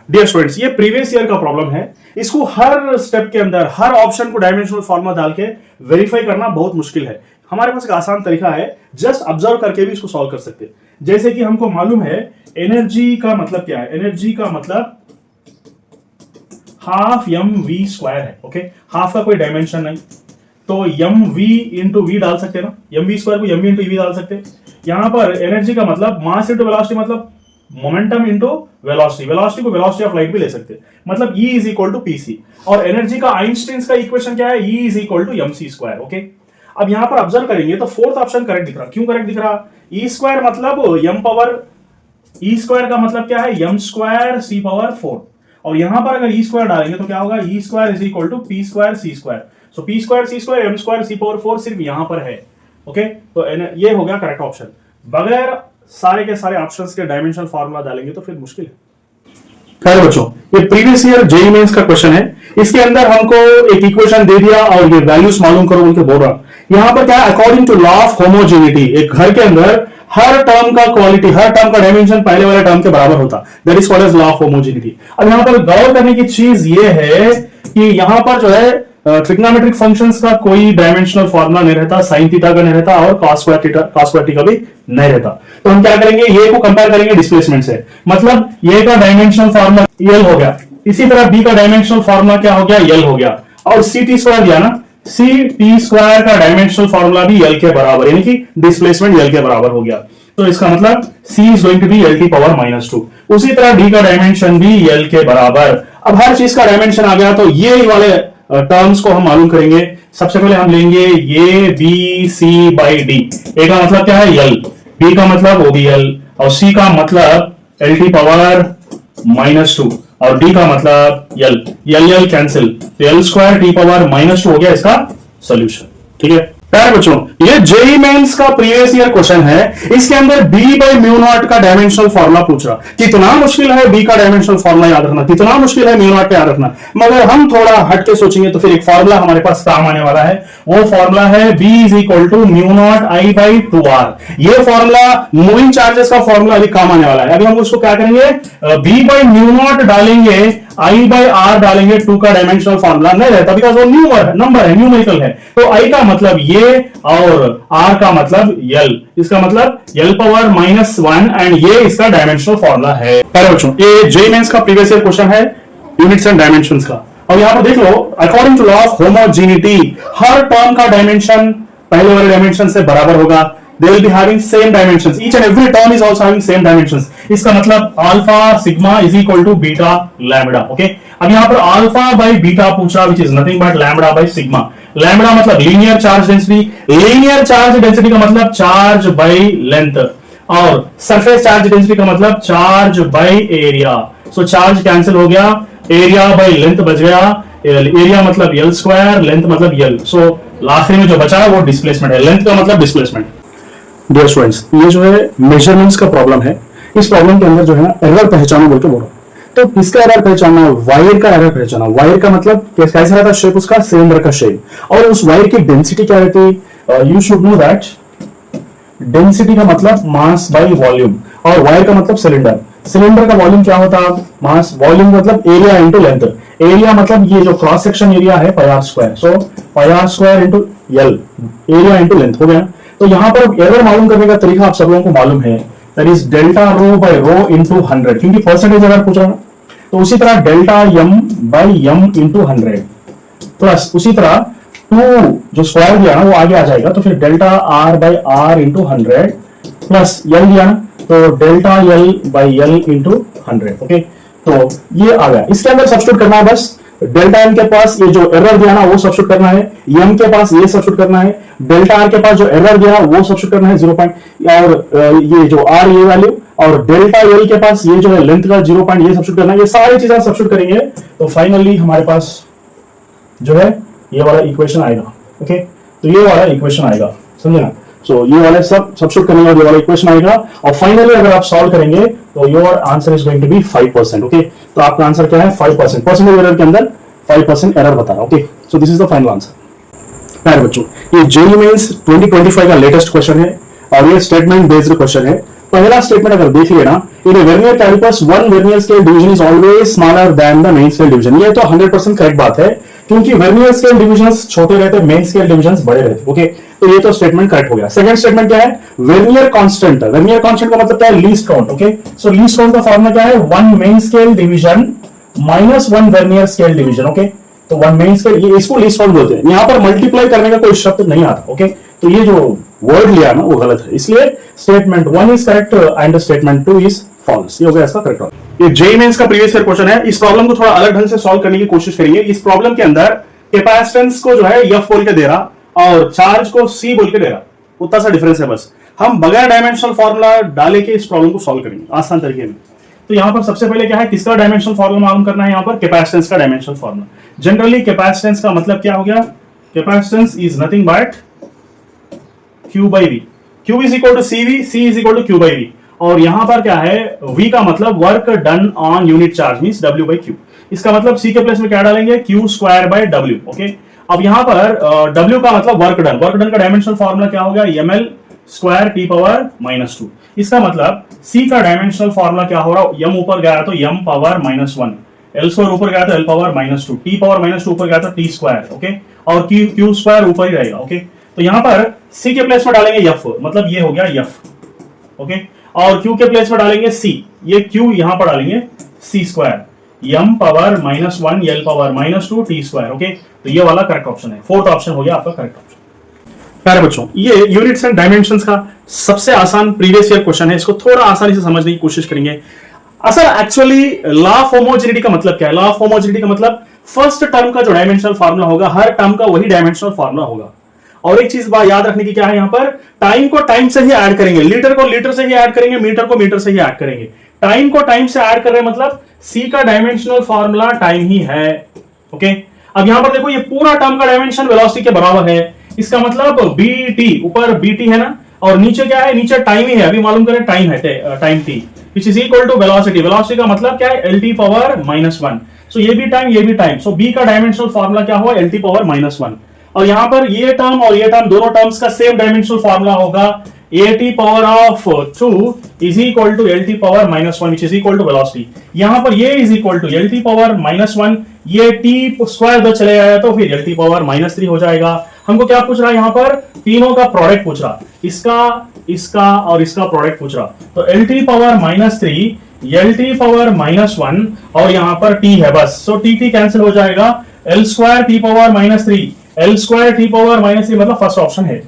Dear students, ये previous year का problem है। इसको हर स्टेप के अंदर हर ऑप्शन को डायमेंशनल फॉर्मूला डाल के वेरीफाई करना बहुत मुश्किल है। हमारे पास एक आसान तरीका है, जस्ट ऑब्जर्व करके भी इसको सॉल्व कर सकते हैं। जैसे कि हमको मालूम है एनर्जी का मतलब क्या है। एनर्जी का मतलब हाफ एम वी स्क्वायर है। ओके, हाफ का कोई डायमेंशन नहीं, तो एम वी इंटू वी डाल सकते हैं ना, एम वी स्क्वायर को एम वी इंटू वी डाल सकते हैं। यहां पर एनर्जी का मतलब मास इंटू वेलोसिटी, मतलब मोमेंटम इंटू वेलोसिटी। वेलोसिटी को वेलोसिटी ऑफ लाइट भी ले सकते हैं, मतलब E is equal to PC. और एनर्जी का आइंस्टीन का इक्वेशन क्या है, E is equal to MC square. Okay, अब यहां पर ऑब्जर्व करेंगे तो फोर्थ ऑप्शन करेक्ट दिख रहा। क्यों करेक्ट दिख रहा? E स्क्वायर मतलब m पावर, E स्क्वायर का मतलब क्या है, m स्क्वायर c पावर 4। और यहां पर अगर E स्क्वायर डालेंगे तो क्या होगा, E square is equal to p square c square. So p square c square m square c power 4 सिर्फ यहां पर है। ओके, तो ये हो गया करेक्ट ऑप्शन। बगैर सारे के सारे ऑप्शंस के डायमेंशनल फार्मूला डालेंगे तो फिर मुश्किल है। खैर बच्चों, ये प्रीवियस ईयर जेईई मेंस का क्वेश्चन है। इसके अंदर हमको एक इक्वेशन दे दिया और ये वैल्यूज मालूम करो उनके बोल रहा। यहां पर क्या है, according to law of homogeneity, एक घर के अंदर हर टर्म का क्वालिटी, हर टर्म का डायमेंशन पहले वाले टर्म के बराबर होता, that is called as law of homogeneity. अब यहां पर गौर करने की चीज ये है कि यहां पर जो है ट्रिग्नोमेट्रिक फंक्शंस का कोई डायमेंशनल फॉर्मूला नहीं रहता, साइन थीटा का नहीं रहता और cos स्क्वायर थीटा भी नहीं रहता। तो हम क्या करेंगे, ये को कंपेयर करेंगे डिस्प्लेसमेंट से, मतलब ये का डायमेंशनल फॉर्मूला L हो गया, इसी तरह B का डायमेंशनल फॉर्मूला क्या हो गया, L हो गया। और सी टी स्क्वायर दिया ना, सी टी स्क्वायर का डायमेंशनल फॉर्मूला भी L के बराबर, यानी कि डिस्प्लेसमेंट L के बराबर हो गया। तो इसका मतलब C is going to be LT power -2। उसी तरह D का डायमेंशन भी L के बराबर। अब हर चीज का डायमेंशन आ गया तो ये वाले टर्म्स को हम मालूम करेंगे। सबसे पहले हम लेंगे ये बी सी बाई डी। ए का मतलब क्या है, L, B का मतलब OBL और C का मतलब LT पावर -2 और D का मतलब L कैंसिल, तो L स्क्वायर T पावर -2 हो गया इसका सॉल्यूशन। ठीक है प्यारे बच्चों, ये जेईई मेंस का प्रीवियस ईयर क्वेश्चन है। इसके अंदर B बाई म्यू नॉट का डायमेंशनल फॉर्मूला पूछ रहा। कितना मुश्किल है B का डायमेंशनल फॉर्मूला याद रखना, कितना मुश्किल है म्यू नॉट का याद रखना। मगर हम थोड़ा हट के सोचेंगे तो फिर एक फॉर्मूला हमारे पास काम आने वाला है। वो फॉर्मूला है B is equal to mu naught I by 2R। ये फॉर्मूला मूविंग चार्जेस का फॉर्मूला अभी काम आने वाला है। अभी हम उसको क्या करेंगे, B बाई म्यू नॉट डालेंगे, I बाई R डालेंगे, 2 का डायमेंशनल फॉर्मूला नहीं रहता बिकॉज वो नंबर है, न्यूमेरिकल है। तो I का मतलब ये और R का मतलब L, इसका मतलब L पावर -1 एंड ये इसका डायमेंशनल फॉर्मूला है। पहले बच्चों, ये जेईई मेंस का प्रीवियस ईयर क्वेश्चन है, यूनिट्स एंड डायमेंशंस का। और यहां पर देख लो, according to law of homogeneity हर टर्म का डायमेंशन पहले वाले डायमेंशन से बराबर होगा। They will be having same dimensions. Each and every term is also having same dimensions. इसका मतलब alpha sigma is equal to beta lambda. Okay, अब यहाँ पर अल्फा बाई बीटा पूछा, which is nothing but lambda by sigma. Lambda मतलब linear charge density, linear charge density का मतलब charge by length, और सरफेस चार्ज डेंसिटी का मतलब charge by area. So charge cancel हो गया, एरिया बाई लेंथ बच गया। एरिया मतलब L स्क्वायर, लेंथ मतलब L। सो लास्ट में जो बचा वो डिस्प्लेसमेंट है, लेंथ का मतलब डिस्प्लेसमेंट। डियर स्टूडेंट्स, ये जो है मेजरमेंट्स का प्रॉब्लम है। इस प्रॉब्लम के अंदर जो है ना एरर पहचानो बोल के बोल रहा हूं। तो किसका एरर पहचानना, वायर का एरर पहचाना। वायर का मतलब कैसा रहता है शेप, उसका सिलेंडर का शेप, और उस वायर की डेंसिटी क्या रहती है। You should know that density का मतलब मास बाई वॉल्यूम, और वायर का मतलब सिलेंडर। सिलेंडर का वॉल्यूम क्या होता है, मास, वॉल्यूम मतलब एरिया इंटू लेंथ। एरिया मतलब ये जो क्रॉस सेक्शन एरिया है pi r square, so pi r square into L, area into length हो गया। तो यहां पर एरर मालूम करने का तरीका आप सब लोगों को मालूम है, that is delta rho by rho into 100, क्योंकि परसेंटेज अगर पूछ रहा है। तो उसी तरह delta m by m into 100 plus उसी तरह 2 जो स्क्वायर दिया ना वो आगे आ जाएगा, तो फिर delta r by r into 100 plus L दिया ना, तो delta L by L into 100। Okay, तो ये आ गया। इसके अंदर सब्स्टिट्यूट करना है बस। डेल्टा एम के पास ये जो एरर दिया ना वो सब्स्टिट्यूट करना है, एम के पास ये सब्स्टिट्यूट करना है, डेल्टा आर के पास जो एरर दिया वो सब्स्टिट्यूट करना है 0 और ये जो आर ये वैल्यू, और डेल्टा एल के पास ये जो है लेंथ का 0 ये सब्स्टिट्यूट करना है। ये सारी चीजें सब्स्टिट्यूट करेंगे तो फाइनली हमारे पास जो है ये वाला इक्वेशन आएगा। ओके, तो ये वाला इक्वेशन आएगा, समझे ना। सो ये वाले सब सब्स्टिट्यूट करने के बाद ये वाला इक्वेशन आएगा, और फाइनली अगर आप सॉल्व करेंगे तो your answer is going to be 5%। Okay, तो आपका आंसर क्या है, 5%। परसेंटेज एरर के अंदर 5% एरर बता रहा है। Okay, so this is the final answer. प्यारे बच्चों, ये जेईई मेंस 2025 का लेटेस्ट क्वेश्चन है और ये स्टेटमेंट बेस्ड क्वेश्चन है। पहला स्टेटमेंट अगर देख लिया ना, in vernier callipers one vernier scale division is always smaller than the main scale division. ये तो 100% करेक्ट बात है, क्योंकि वर्नियर स्केल डिविजन्स छोटे रहते, मेन स्केल डिविजन्स बड़े रहते। ओके, तो ये तो स्टेटमेंट करेक्ट हो गया। सेकंड स्टेटमेंट क्या है, वर्नियर कांस्टेंट। वर्नियर कांस्टेंट का मतलब क्या है, लीस्ट काउंट। ओके, सो लीस्ट काउंट का फॉर्मूला क्या है, one main scale division minus one vernier scale division. Okay, तो वन मेन स्केल, ये इसको लीस्ट काउंट बोलते हैं। यहां पर मल्टीप्लाई करने का कोई शब्द नहीं आता। ओके, तो ये जो वर्ड लिया ना वो गलत है, इसलिए statement 1 is correct and statement 2 is false. ये हो गया इसका करेक्ट आंसर। ये जेईई मेंस का प्रीवियस ईयर क्वेश्चन है। इस प्रॉब्लम को थोड़ा अलग ढंग से सॉल्व करने की कोशिश करेंगे। इस प्रॉब्लम के अंदर कैपेसिटेंस को जो है F बोल के दे रहा और चार्ज को C बोल के दे रहा, उतना सा डिफरेंस है बस। हम बगैर डायमेंशनल फॉर्मूला डाले के इस प्रॉब्लम को सॉल्व करेंगे आसान तरीके में। तो यहां पर सबसे पहले क्या है, किसका डायमेंशनल फॉर्मूला मालूम करना है, यहां पर कैपेसिटेंस का डायमेंशनल फॉर्मूला। जनरली कैपेसिटेंस का मतलब क्या हो गया, capacitance is nothing but Q by V। Q is equal to CV, C is equal to Q by V। और यहां पर क्या है, V का मतलब work done on unit charge means W by Q। इसका मतलब C के प्लेस में क्या डालेंगे, Q square by W। Okay, अब यहां पर W का मतलब वर्क डन। वर्क डन का डायमेंशनल फॉर्मूला क्या हो गया, ml स्क्वायर T पावर -2। इसका मतलब C का डायमेंशनल फॉर्मूला क्या हो रहा है, m ऊपर गया तो m पावर -1, L स्क्वायर ऊपर गया तो L पावर -2, T पावर -2 ऊपर गया तो T स्क्वायर। ओके, और Q स्क्वायर ऊपर ही रहेगा। ओके, तो यहां पर C के प्लेस में डालेंगे F, मतलब ये हो गया F। ओके, और Q के प्लेस में डालेंगे C, ये Q यहां पर डालेंगे C square, m power -1 L power -2 T square. Okay, तो ये वाला करेक्ट ऑप्शन है, फोर्थ ऑप्शन हो गया आपका करेक्ट ऑप्शन। प्यारे बच्चों, ये यूनिट्स एंड डायमेंशंस का सबसे आसान प्रीवियस ईयर क्वेश्चन है। इसको थोड़ा आसानी से समझने की कोशिश करेंगे। असल एक्चुअली लॉ ऑफ होमोजेनिटी का मतलब क्या है, लॉ ऑफ होमोजेनिटी का मतलब फर्स्ट टर्म का जो डायमेंशनल फार्मूला होगा, हर टर्म का वही डायमेंशनल फार्मूला होगा। और एक चीज बात याद रखने की क्या है, यहां पर टाइम को टाइम से ही ऐड करेंगे, लीटर को लीटर से ही ऐड करेंगे, मीटर को मीटर से ही ऐड करेंगे। टाइम को टाइम से ऐड कर रहे हैं, मतलब C का डायमेंशनल फार्मूला टाइम ही है। ओके, अब यहां पर देखो ये पूरा टर्म का डायमेंशन वेलोसिटी के बराबर है। इसका मतलब BT, ऊपर BT है ना, और नीचे क्या है, नीचे टाइम ही है। अभी मालूम करें टाइम है, time T which is equal to velocity। Velocity का मतलब क्या है, LT पावर -1। सो ये भी टाइम, ये भी टाइम। सो B का डायमेंशनल फार्मूला क्या हुआ, LT पावर -1। और यहां पर ये टर्म और ये टर्म दोनों टर्म्स का सेम डायमेंशनल फार्मूला होगा, AT power of 2 is equal to LT power -1 which is equal to velocity। यहां पर ये is equal to LT power -1, ये T स्क्वायर इधर चले आया तो फिर LT पावर -3 हो जाएगा। हमको क्या पूछ रहा है, यहां पर तीनों का प्रोडक्ट पूछ रहा, इसका, इसका और इसका प्रोडक्ट पूछ रहा। तो LT पावर -3, LT पावर -1 और यहां पर T है बस। सो T कैंसिल हो जाएगा, L square T power -3, L square T power -3 मतलब फर्स्ट ऑप्शन है।